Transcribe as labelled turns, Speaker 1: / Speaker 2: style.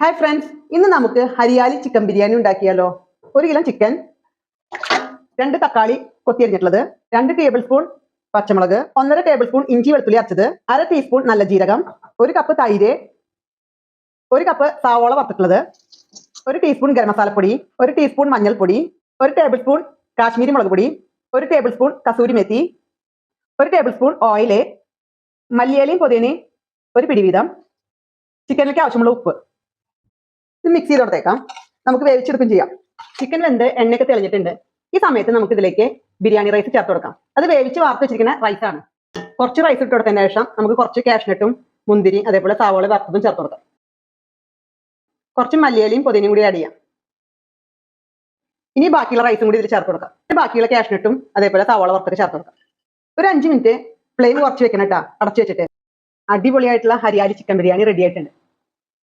Speaker 1: Hi friends, ഇന്ന് നമുക്ക് Hariyali chicken biryani ഉണ്ടാക്കിയാലോ. 1 കിലോ ചിക്കൻ, 2 തക്കാളി കൊത്തിയരിഞ്ഞിട്ടുള്ളത്, 2 ടേബിൾ സ്പൂൺ പച്ചമുളക്, 1.5 ടേബിൾ സ്പൂൺ ഇഞ്ചി വെളുത്തുള്ളി അരച്ചത്, 1/2 ടീസ്പൂൺ നല്ല ജീരകം, 1 കപ്പ് തൈര്, 1 കപ്പ് സവാള വറുത്തിട്ടുള്ളത്, 1 ടീസ്പൂൺ ഗരം മസാലപ്പൊടി, 1 ടീസ്പൂൺ മഞ്ഞൾപ്പൊടി, 1 ടേബിൾ സ്പൂൺ കാശ്മീരി മുളക് പൊടി, 1 table spoon kasuri മെത്തി, 1 table spoon oil, മല്ലിയിലയും പുതിനയും 1 പിടി വീതം, ചിക്കനിലേക്ക് ആവശ്യമുള്ള ഉപ്പ്. ഇത് മിക്സ് ചെയ്ത് കൊടുത്തേക്കാം. നമുക്ക് വേവിച്ചെടുക്കും ചെയ്യാം. ചിക്കൻ വെന്ത് എണ്ണയൊക്കെ തെളിഞ്ഞിട്ടുണ്ട്. ഈ സമയത്ത് നമുക്ക് ഇതിലേക്ക് ബിരിയാണി റൈസ് ചേർത്ത് കൊടുക്കാം. അത് വേവിച്ച് വാർത്ത് വെച്ചിരിക്കുന്ന റൈസാണ്. കുറച്ച് റൈസ് ഇട്ട് കൊടുത്തതിന് ശേഷം നമുക്ക് കുറച്ച് കാഷ്നട്ടും മുന്തിരി അതേപോലെ സവാള വറുത്തതും ചേർത്ത് കൊടുക്കാം. കുറച്ച് മല്ലിയിലയും പുതിനയും കൂടി ആഡ് ചെയ്യാം. ഇനി ബാക്കിയുള്ള റൈസും കൂടി ഇതിൽ ചേർത്ത് കൊടുക്കാം. ബാക്കിയുള്ള കാഷ്നട്ടും അതേപോലെ സവാള വറുത്തൊക്കെ ചേർത്ത് കൊടുക്കാം. ഒരു 5 മിനിറ്റ് ഫ്ലെയിം കുറച്ച് വെക്കണം കേട്ടോ, അടച്ചു വെച്ചിട്ട്. അടിപൊളിയായിട്ടുള്ള ഹരിയാലി ചിക്കൻ ബിരിയാണി റെഡി ആയിട്ടുണ്ട്.